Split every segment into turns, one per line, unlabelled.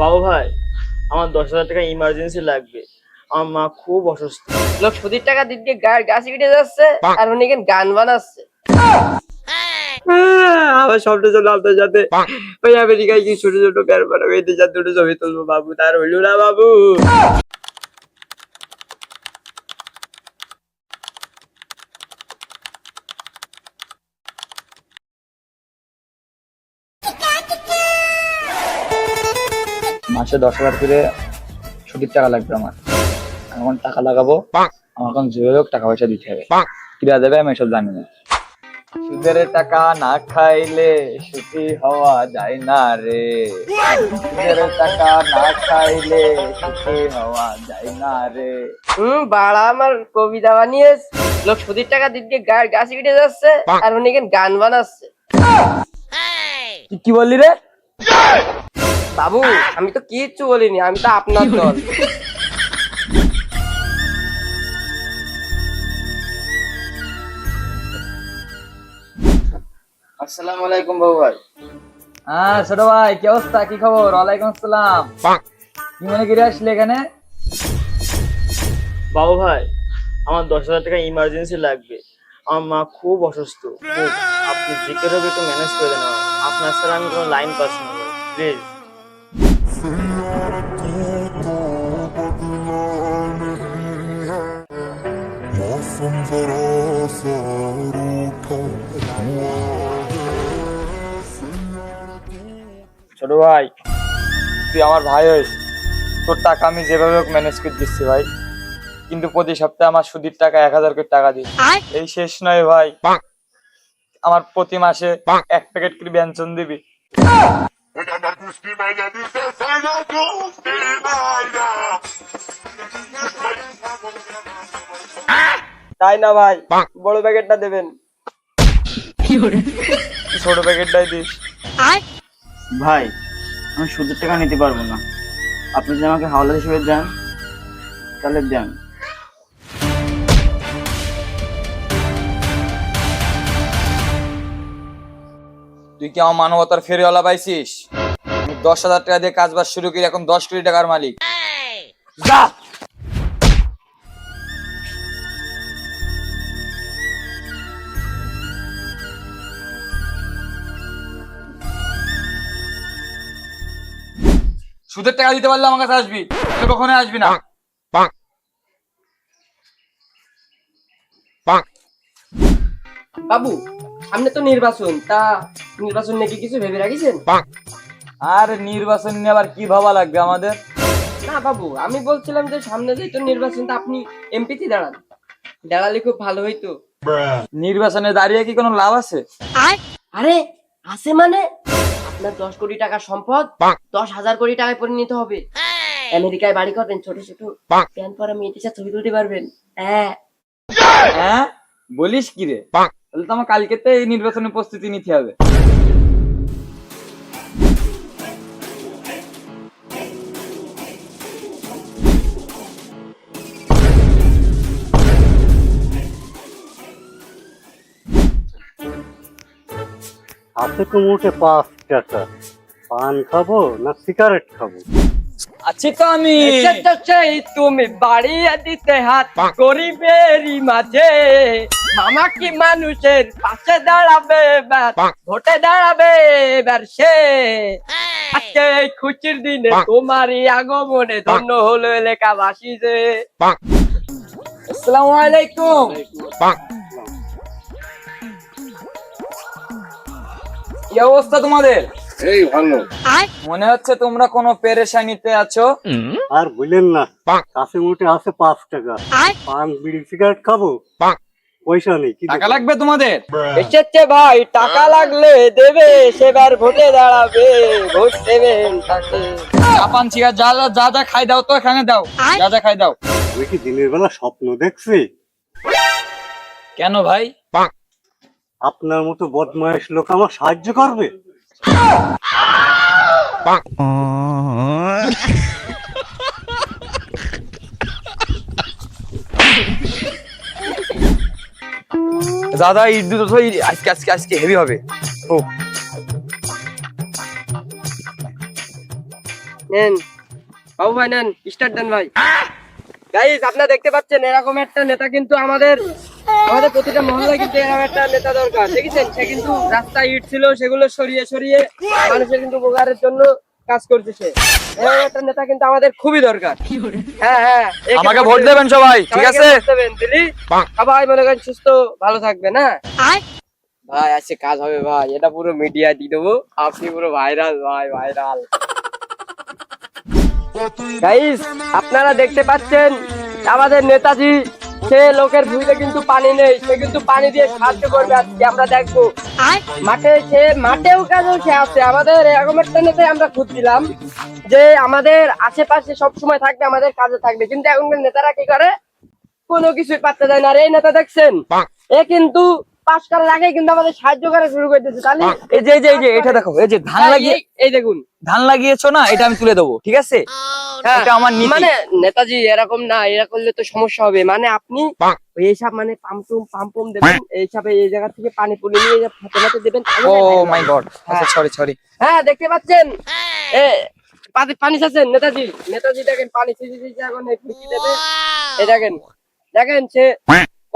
বাবু ভাই, আমার 10,000 টাকা ইমার্জেন্সি লাগবে। আমার মা খুব অসুস্থ।
লোক সুদির টাকা দিকে গাছ কেটে যাচ্ছে আর উনি এখানে গান বানাচ্ছে।
আমার স্বপ্ন ছিল আপনার সাথে ওই আমেরিকায় কি ছোট ছোট প্যার বানাবো, এতে যা দুটো ছবি তুলবো বাবু, তার হইল না বাবু।
মাসে 10,000 করে ছুটির টাকা লাগবে আমার। এখন টাকা লাগাবো, আমার এখন যেভাবে হোক টাকা পয়সা দিতে হবে। কিরা দেবে আমি এসব জানি না। সুদের টাকা না খাইলে সুখী হওয়া যায় না রে। সুদের টাকা না খাইলে সুখী হওয়া যায় না রে।
বাড়া আমার কবিতা বানিয়েছে। লোক সুদির টাকা দিকে গাছ কেটে যাচ্ছে আর উনি এখানে গান বানাচ্ছে।
কি বললি রে?
বাবু আমি তো কিচ্ছু বলিনি, আমি তো আপনার দল।
আসসালামু আলাইকুম বাবু ভাই।
হ্যাঁ ছোট ভাই, কি অবস্থা, কি খবর? ওয়ালাইকুম আসসালাম। কি মনে করে আসলে এখানে?
বাবু ভাই, আমার 10,000 টাকা ইমার্জেন্সি লাগবে। আমার মা খুব অসুস্থ, খুব। আপনি যে কেউ একটু ম্যানেজ করে দেন। আপনার ছাড়া আমি কোনো লাইন পাচ্ছি না প্লিজ।
मौसम जरा सा रूठा हुआ
ছোট ভাই, তুই আমার ভাই হইস, তোর টাকা আমি যেভাবে হোক ম্যানেজ করে দিচ্ছি ভাই, কিন্তু প্রতি সপ্তাহে আমার সুদির টাকা 1,000 করে টাকা দিস। এই শেষ নয় ভাই, আমার প্রতি মাসে 1 প্যাকেট করে ব্যঞ্জন দিবি।
তাই না ভাই, বড় প্যাকেটটা দেবেন।
ছোট প্যাকেটটাই দিস।
ভাই, আমি সুদের টাকা নিতে পারবো না। আপনি যদি আমাকে হাওলাত হিসেবে দেন তাহলে দেন।
তুই কি আমার মানবতার ফেরিওয়ালা পাইছিস? আমি 10,000 টাকা দিয়ে কাজ বাজ শুরু করি, এখন 10 কোটি টাকার মালিক। যা। সুদের টাকা দিতে পারলে আমার কাছে আসবি, তুই কখনোই আসবি না।
বাবু সামনে তো নির্বাচন, তা নির্বাচন নাকি কিছু ভেবে রাখিছেন?
আর নির্বাচন নিয়ে আবার কি ভাবা লাগবে আমাদের?
না বাবু, আমি বলছিলাম যে সামনে যেহেতু নির্বাচন, তা আপনি এমপিতে দাঁড়ান, দাঁড়ালে খুব ভালো হইতো।
নির্বাচনে দাঁড়িয়ে কি কোনো লাভ আছে?
আরে আছে মানে, আপনার 10 কোটি টাকা সম্পদ 10,000 কোটি টাকায় পরিণত হবে। আমেরিকায় বাড়ি করবেন, ছোট ছোট প্যান্ট পরা মেয়েদের সাথে ছবি তুলতে পারবেন। হ্যাঁ।
হ্যাঁ বলিস কি রে? তাহলে তো আমার কালকেতে এই নির্বাচনের প্রস্তুতি নিতে হবে।
হাতে তো মোটে 5 টাকা। পান খাবো না সিগারেট খাবো?
আছি তো আমি।
সেই তুমি বাড়িয়ে দিতে হাত গরিবেরই মাঝে, মামা কি মানুষের পাশে দাঁড়াবে এবার, ভোটে দাঁড়াবে এবার সে। আজকে এই খুশির দিনে তোমারই আগমনে ধন্য হলো এলাকাবাসী যে।
আসসালামু আলাইকুম। কি অবস্থা তোমাদের?
এই ভালো।
মনে হচ্ছে তোমরা কোনো পেরেশানিতে আছো।
আর বললেন না, কাছে মোটে আছে 5 টাকা। পান বিড়ি সিগারেট খাবো, পয়সা নেই। কি
টাকা লাগবে তোমাদের?
এসেছে ভাই, টাকা লাগলে দেবে, সেবার ভোটে দাঁড়াবে, ভোট দেবেন তাকে।
জাপান সিগারেট যা যা যা খাই দাও তো, এখানে দাও, যা যা খাই দাও।
আমি কি দিনের বেলা স্বপ্ন দেখছি?
কেন ভাই?
আপনার মতো বদমাইশ লোক আমার সাহায্য করবে?
দাদা ইট দুটো তো আজকে আজকে আজকে হেভি হবে। ও
নেন বাবু ভাই, নেন স্টার্ট দেন ভাই। গাইস আপনারা দেখতে পাচ্ছেন এরকম একটা নেতা কিন্তু আমাদের প্রতিটা মহল্লায় কিন্তু এরকম একটা নেতা দরকার। দেখেছেন সে কিন্তু রাস্তায় ইট ছিল সেগুলো সরিয়ে সরিয়ে মানুষের কিন্তু উপকারের জন্য কাজ করতেছে। এরকম একটা নেতা কিন্তু আমাদের খুবই দরকার। হ্যাঁ হ্যাঁ, একে
আমাকে ভোট দেবেন সবাই, ঠিক আছে?
সবাইকে ভোট দেবেন, দিলি সবাই মনে করেন সুস্থ ভালো থাকবে না ভাই। আজকে কাজ হবে ভাই, এটা পুরো মিডিয়া দিয়ে দেবো, আপনি পুরো ভাইরাল ভাই, ভাইরাল। গাইস আপনারা দেখতে পাচ্ছেন আমাদের নেতাজি, সে লোকের ভুঁইতে কিন্তু পানি নেই, সে কিন্তু পানি দিয়ে সাহায্য করবে। আজকে আমরা দেখবো মাঠে, সে মাঠেও কাজেও সে আছে। আমাদের এরকম একটা নেতাই আমরা খুঁজছিলাম যে আমাদের আশেপাশে সব সময় থাকবে, আমাদের কাজে থাকবে। কিন্তু এখনকার নেতারা কি করে, কোনো কিছুই পাত্তা দেয় না। আর এই নেতা দেখছেন, এ কিন্তু পাস করার আগে কিন্তু আমাদের সাহায্য করা শুরু করে দিয়েছে। তাহলে
এই যে এটা দেখো, এই যে ধান লাগিয়ে,
এই দেখুন
ধান লাগিয়েছো না, এটা আমি তুলে দেবো, ঠিক আছে?
হ্যাঁ,
এটা আমার নীতি।
মানে নেতাজি এরকম না, এরা করলে তো সমস্যা হবে। মানে আপনি এইসব মানে পাম্প দেবেন, এইসবে এই জায়গা থেকে পানি পুলি নিয়ে হাতে হাতে দেবেন।
ও মাই গড, আচ্ছা সরি।
হ্যাঁ দেখতে পাচ্ছেন পানি চাচ্ছেন নেতাজি দেখেন পানি ছিঁচে এখন এই ফুকি দেবে। এই দেখেন সে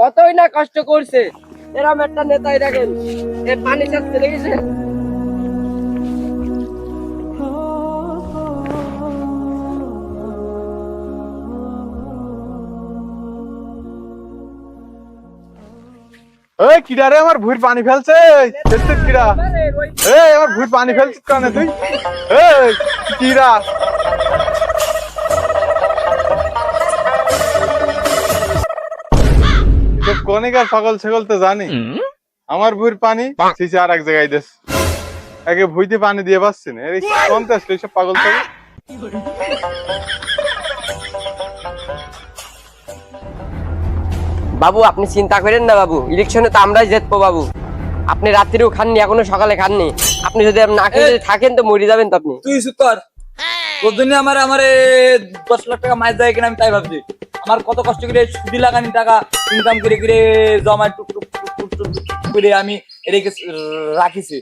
কতই না কষ্ট করছে। এরকম একটা নেতাই দেখেন এ পানি চাচ্ছে, দেখেছেন?
এই কিরা রে, আমার ভুঁড়ি পানি ফেলছে, ফেলছিস কিরা? এই আমার ভুঁড়ি পানি ফেলছিস কেন তুই? এই কিরা? তোর কনিকার পাগল ছাগল তো জানি, আমার ভুঁড়ির পানি সিসি আর এক জায়গায় দেশ, একে ভুঁইতে পানি দিয়ে পাচ্ছি না। এই কোনতে আসলো এইসব পাগল ছাগল?
বাবু আপনি চিন্তা করেন না বাবু, ইলেকশনে তো আমরাই জিতবো বাবু। আপনি রাত্রিও খাননি, এখনো সকালে খাননি। আপনি যদি না খেয়ে যদি থাকেন তো মরে যাবেন তো আপনি।
তুই চুপ কর। তোর জন্য আমার 10 লাখ টাকা মাছ দেয় কিনা আমি তাই ভাবছি। আমার কত কষ্ট করে সুদি লাগানি টাকা ইনকাম করে জমা টুক করে আমি রেখে রাখিছি,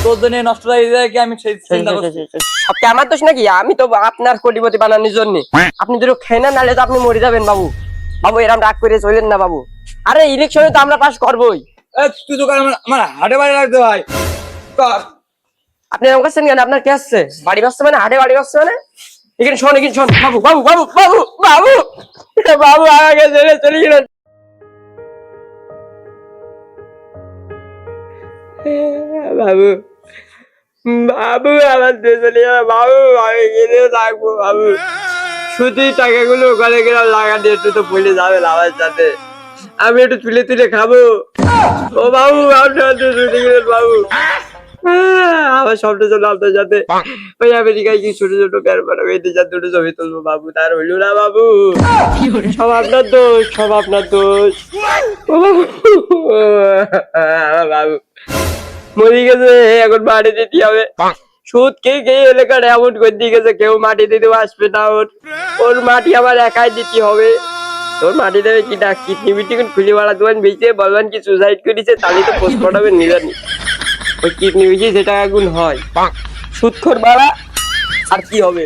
তোর জন্য নষ্ট হয়ে যায় কি আমি সেই চিন্তা করছি।
সবকে আমার দোষ নাকি? আমি তো আপনার কোটিপতি বানানোর জন্য। আপনি যদি খেয়ে না, নাহলে তো আপনি মরে যাবেন বাবু। বাবু এরকম রাগ করে চলেন না বাবু। আরে ইলেকশনে তো আমরা পাস করবোই।
তুই তো আমার হাটে বাড়ি রাখতে ভাই কর।
আপনি এরকম করছেন কেন? আপনার কে আসছে? বাড়ি বাসছে মানে, হাটে বাড়ি বাসছে মানে? এখানে শোন বাবু বাবু বাবু বাবু বাবু বাবু আমাকে ছেড়ে চলে গেলেন। বাবু বাবু আমার দেশে বাবু, আমি গেলে থাকবো বাবু। শুধু টাকাগুলো ওখানে গেলাম লাগাতে, একটু তো পড়ে যাবে আমার সাথে, আমি একটু তুলে তুলে খাবো। ও বাবু আপনার ছুটে গেলেন বাবু। আমার স্বপ্ন ছিল আপনার সাথে ওই আমেরিকায় কি ছোট ছোট প্যার পাড়া মেয়েদের সাথে দুটো ছবি তুলবো বাবু, তার হইল না বাবু। সব আপনার দোষ, সব আপনার দোষ। ও বাবু মরে গেছে, এখন মাটি দিতে হবে। সুদ কে এলাকার এমন করে দিয়ে গেছে, কেউ মাটি দিতে আসবে না। ওর মাটি আমার একাই দিতে হবে। তোর মাটি দেবে কি না, কিডনি বিটি খুলে বাড়া দেবেন, বেঁচে বলবেন কি সুসাইড করেছে, তাহলে তো পোস্টমর্টমে নিলেন। ওই কিডনি বেশি সেটা আগুন হয়, সুদখোর বাড়া আর কি হবে।